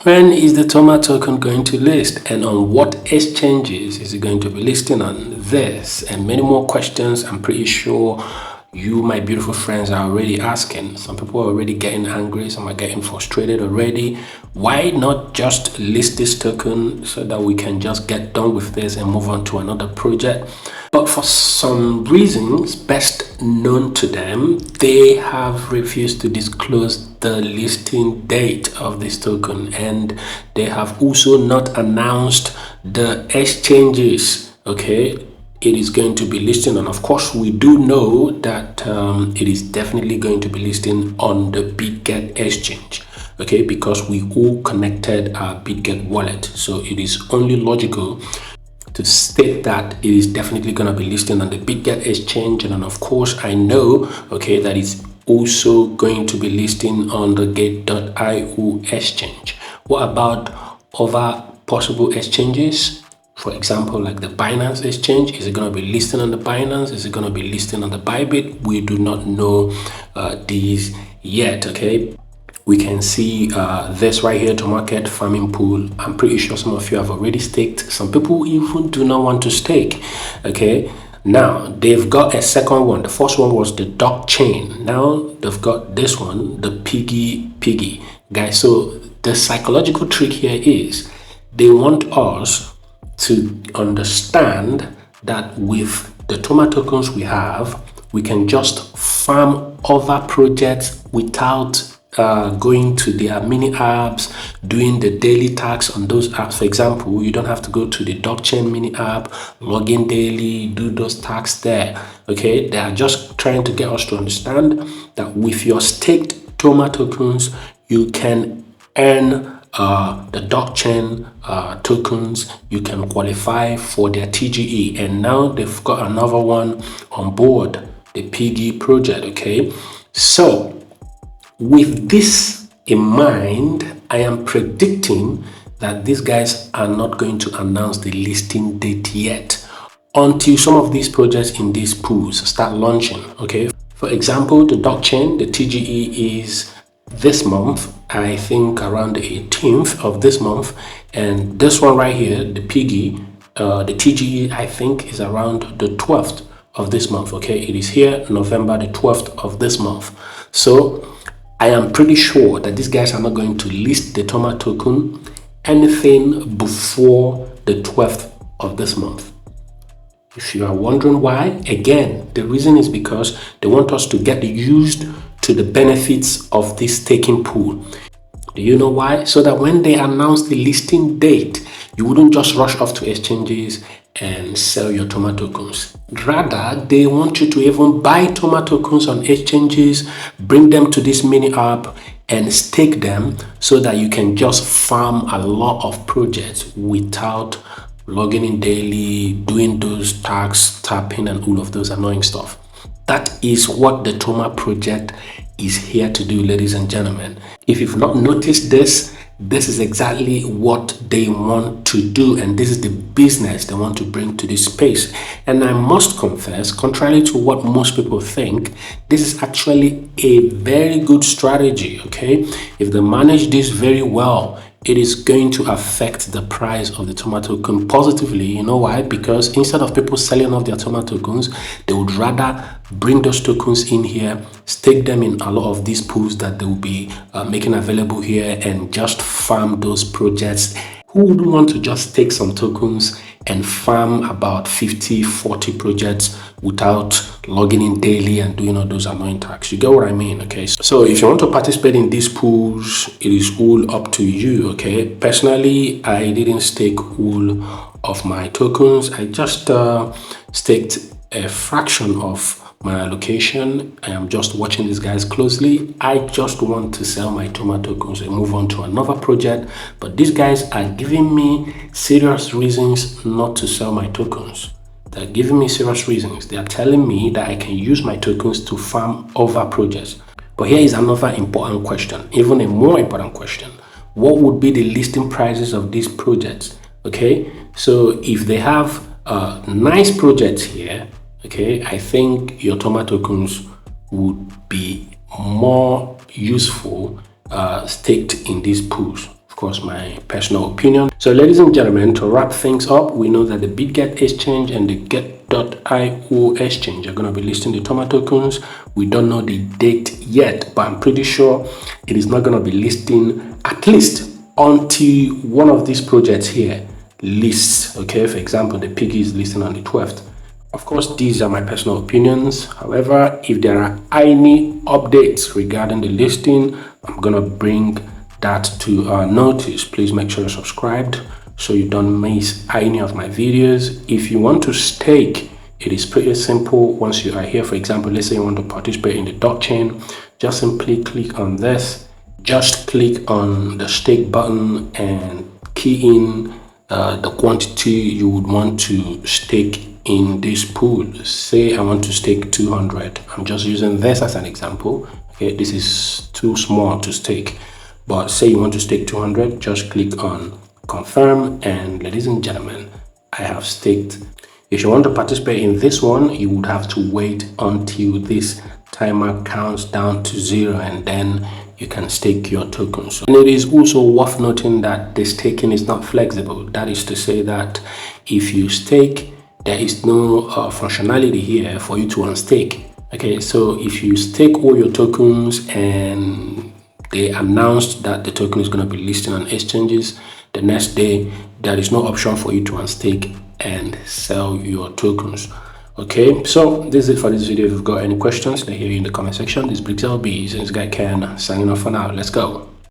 When is the Toma token going to list, and on what exchanges is it going to be listing on? This and many more questions I'm pretty sure you, my beautiful friends, are already asking. Some people are already getting angry, some are getting frustrated already. Why not just list this token so that we can just get done with this and move on to another project? But for some reasons best known to them, they have refused to disclose the listing date of this token, and they have also not announced the exchanges, okay, it is going to be listing on. Of course, we do know that it is definitely going to be listing on the Bybit exchange, okay, because we all connected our Bybit wallet. So it is only logical to state that it is definitely going to be listing on the Bybit exchange. And then of course, I know, okay, that it's also going to be listing on the Gate.io exchange. What about other possible exchanges? For example, like the Binance exchange, is it going to be listing on the Binance? Is it going to be listing on the Bybit? We do not know these yet, okay? We can see this right here, Tomarket farming pool. I'm pretty sure some of you have already staked. Some people even do not want to stake, okay? Now, they've got a second one. The first one was the doc chain. Now, they've got this one, the piggy. Guys, so the psychological trick here is they want us to understand that with the Toma tokens we have, we can just farm other projects without going to their mini apps, doing the daily tasks on those apps. For example, you don't have to go to the blockchain mini app, log in daily, do those tasks there. Okay, they are just trying to get us to understand that with your staked Toma tokens, you can earn the blockchain tokens. You can qualify for their TGE, and now they've got another one on board, the Piggy project. Okay, so with this in mind, I am predicting that these guys are not going to announce the listing date yet until some of these projects in these pools start launching. Okay, for example, the blockchain, the TGE is this month, I think around the 18th of this month, and this one right here, the Piggy, the TGE, I think is around the 12th of this month. Okay, it is here November the 12th of this month. So I am pretty sure that these guys are not going to list the Toma token anything before the 12th of this month. If you are wondering why, again, the reason is because they want us to get used to the benefits of this staking pool. Do you know why? So that when they announce the listing date, you wouldn't just rush off to exchanges and sell your Toma tokens. Rather, they want you to even buy Toma tokens on exchanges, bring them to this mini app and stake them so that you can just farm a lot of projects without logging in daily, doing those tasks, tapping and all of those annoying stuff. That is what the Toma project is here to do, ladies and gentlemen. If you've not noticed this, this is exactly what they want to do, and this is the business they want to bring to this space. And I must confess, contrary to what most people think, this is actually a very good strategy. Okay, if they manage this very well, it is going to affect the price of the Toma token positively. You know why? Because instead of people selling off their Toma tokens, they would rather bring those tokens in here, stake them in a lot of these pools that they will be making available here, and just farm those projects. Who would want to just take some tokens and farm about 50-40 projects without logging in daily and doing all those annoying tasks? You get what I mean? Okay, so if you want to participate in these pools, it is all up to you. Okay, personally, I didn't stake all of my tokens. I just staked a fraction of my allocation. I am just watching these guys closely. I just want to sell my Toma tokens and move on to another project, but these guys are giving me serious reasons not to sell my tokens. They're giving me serious reasons. They are telling me that I can use my tokens to farm other projects. But here is another important question, even a more important question. What would be the listing prices of these projects? Okay, so if they have nice projects here, okay, I think your Toma tokens would be more useful staked in these pools. course, my personal opinion. So ladies and gentlemen, to wrap things up, we know that the BitGet exchange and the Get.io exchange are going to be listing the Toma tokens. We don't know the date yet, but I'm pretty sure it is not going to be listing at least until one of these projects here lists. Okay, for example, the Piggy is listing on the 12th. Of course, these are my personal opinions. However, if there are any updates regarding the listing, I'm gonna bring that to our notice. Please make sure you're subscribed so you don't miss any of my videos. If you want to stake, it is pretty simple. Once you are here, for example, let's say you want to participate in the dot chain, just simply click on this. Just click on the stake button and key in the quantity you would want to stake in this pool. Say I want to stake 200. I'm just using this as an example. Okay, this is too small to stake, but say you want to stake 200, just click on confirm, and ladies and gentlemen, I have staked. If you want to participate in this one, you would have to wait until this timer counts down to 0, and then you can stake your tokens. And it is also worth noting that the staking is not flexible. That is to say that if you stake, there is no functionality here for you to unstake. Okay, so if you stake all your tokens and they announced that the token is going to be listed on exchanges, the next day there is no option for you to unstake and sell your tokens. Okay, so this is it for this video. If you've got any questions, let me hear you in the comment section. This is Brixel B, this guy Ken, signing off for now. Let's go.